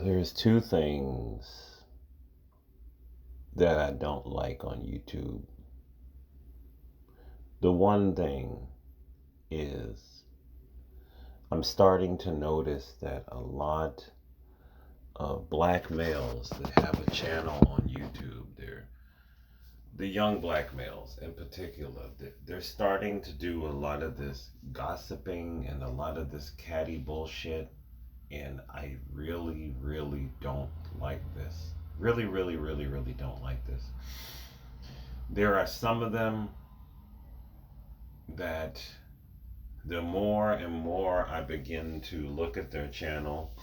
There's two things that I don't like on YouTube. The one thing is I'm starting to notice that a lot of black males that have a channel on YouTube, the young black males in particular, they're starting to do a lot of this gossiping and a lot of this catty bullshit. And I really, really don't like this. Really, really, really, really don't like this. There are some of them that the more and more I begin to look at their channel,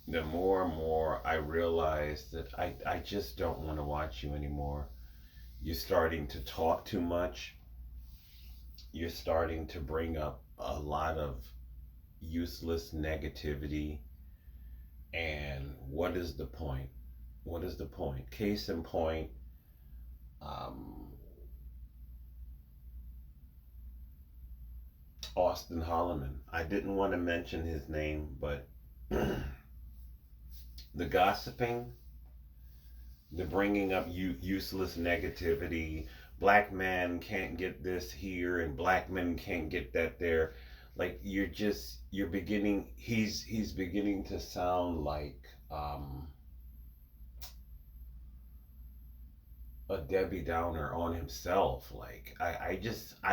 the more and more I realize that I just don't want to watch you anymore. You're starting to talk too much. You're starting to bring up a lot of useless negativity. And what is the point? What is the point? Case in point, um, Austin Holloman. I didn't want to mention his name, but the gossiping, the bringing up useless negativity, black man can't get this here and black men can't get that there. Like you're beginning. He's beginning to sound like a Debbie Downer on himself. Like I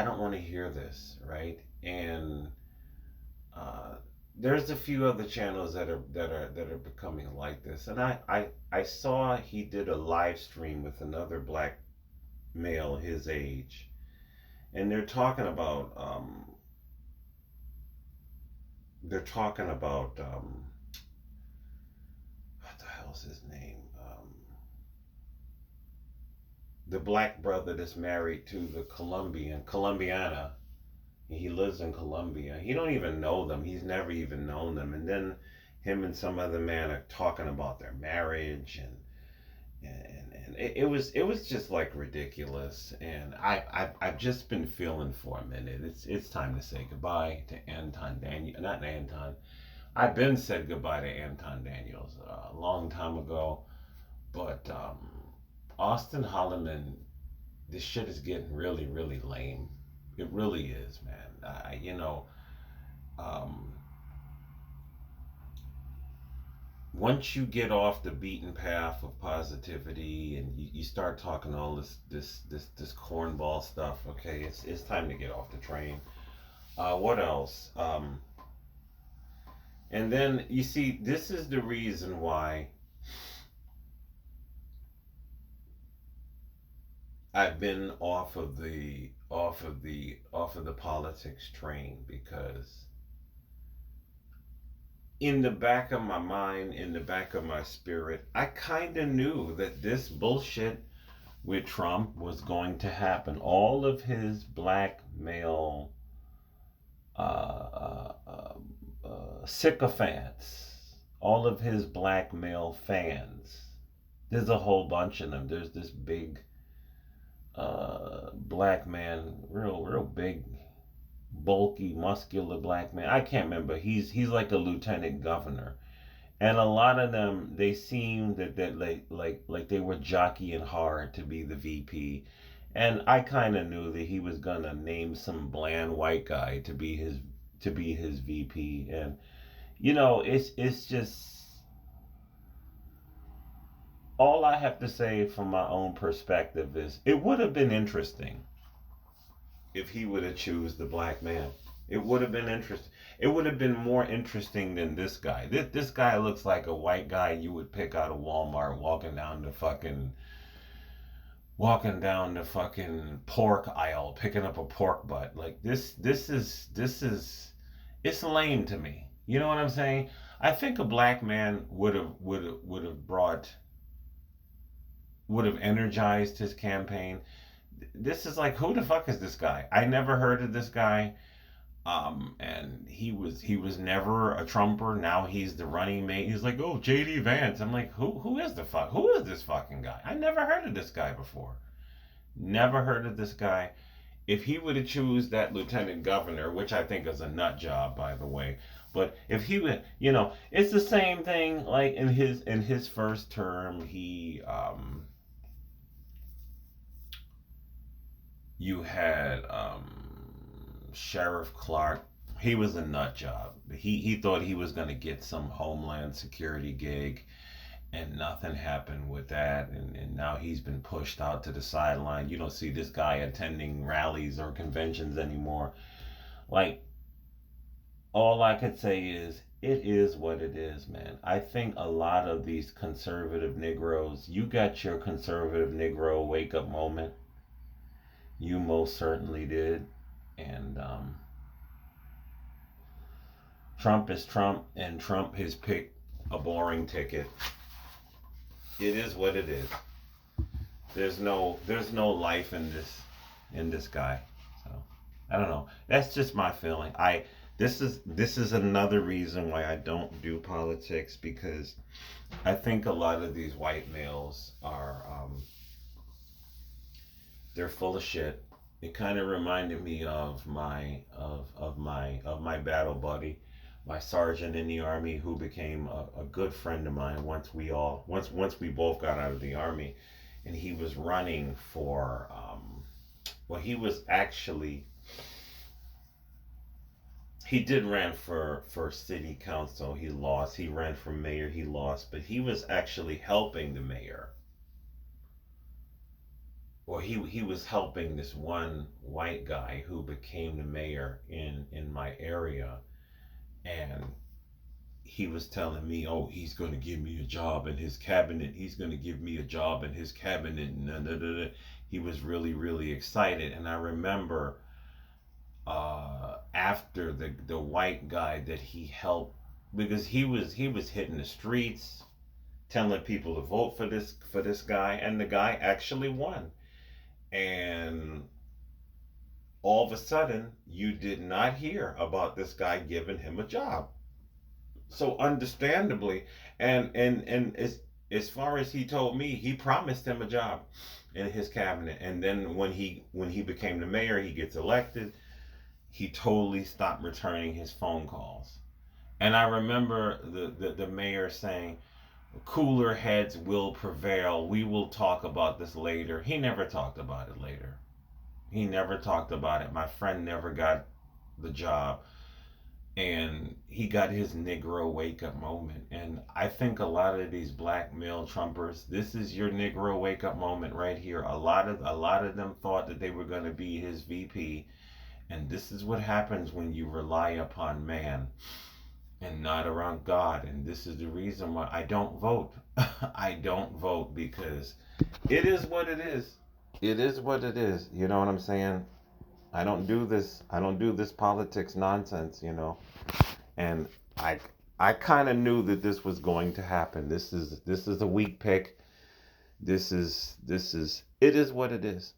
don't want to hear this, right? And uh, there's a few other channels that are becoming like this. And I saw he did a live stream with another black male his age, and they're talking about what the hell's his name? The black brother that's married to the Colombiana. He lives in Colombia. He don't even know them. He's never even known them. And then him and some other man are talking about their marriage, and it was just like ridiculous. And I've just been feeling for a minute. It's time to say goodbye to Anton Daniel. Not Anton. I've been said goodbye to Anton Daniels a long time ago, but Austin Holloman, this shit is getting really, really lame. It really is, man. Um, once you get off the beaten path of positivity and you start talking all this cornball stuff, okay, it's time to get off the train. What else? And then you see, this is the reason why I've been off of the politics train, because in the back of my mind, in the back of my spirit, I kind of knew that this bullshit with Trump was going to happen. All of his black male sycophants, all of his black male fans. There's a whole bunch of them. There's this big black man, real big, bulky, muscular black man. I can't remember. He's like a lieutenant governor, and a lot of them, they seem that like they were jockeying hard to be the VP. And I kind of knew that he was gonna name some bland white guy to be his VP. And it's just, all I have to say from my own perspective is it would have been interesting if he would have choose the black man. It would have been interesting. It would have been more interesting than this guy. This guy looks like a white guy you would pick out of Walmart walking down the fucking pork aisle, picking up a pork butt. Like this is it's lame to me. You know what I'm saying? I think a black man would have energized his campaign. This is like, who the fuck is this guy? I never heard of this guy. And he was never a Trumper. Now he's the running mate. He's like, oh, JD Vance. I'm like, who is this fucking guy? I never heard of this guy before. Never heard of this guy. If he would have choose that lieutenant governor, which I think is a nut job, by the way, but if he would, it's the same thing. Like in his first term, you had Sheriff Clark. He was a nut job. He thought he was gonna get some Homeland Security gig, and nothing happened with that. And now he's been pushed out to the sideline. You don't see this guy attending rallies or conventions anymore. Like, all I could say is it is what it is, man. I think a lot of these conservative Negroes, you got your conservative Negro wake up moment. You most certainly did. And Trump is Trump, and Trump has picked a boring ticket. It is what it is. There's no life in this guy. So I don't know. That's just my feeling. This is another reason why I don't do politics, because I think a lot of these white males are they're full of shit. It kind of reminded me of my battle buddy, my sergeant in the army, who became a good friend of mine once we both got out of the army, and he was running for well, he was actually he did ran for city council. He lost. He ran for mayor. He lost, but he was actually helping the mayor. Well, he was helping this one white guy who became the mayor in my area, and he was telling me, "Oh, he's going to give me a job in his cabinet. He's going to give me a job in his cabinet." And da, da, da, da. He was really really excited, and I remember after the white guy that he helped, because he was hitting the streets telling people to vote for this guy, and the guy actually won. And all of a sudden, you did not hear about this guy giving him a job. So understandably, and as far as he told me, he promised him a job in his cabinet. And then when he became the mayor, he gets elected. He totally stopped returning his phone calls. And I remember the mayor saying, "Cooler heads will prevail. We will talk about this later." He never talked about it later. He never talked about it. My friend never got the job, and he got his Negro wake up moment. And I think a lot of these black male Trumpers, this is your Negro wake up moment right here. A lot of them thought that they were going to be his VP, and this is what happens when you rely upon man and not around God. And this is the reason why I don't vote. I don't vote because it is what it is. It is what it is. You know what I'm saying? I don't do this. I don't do this politics nonsense. And I kind of knew that this was going to happen. This is a weak pick. This is it is what it is.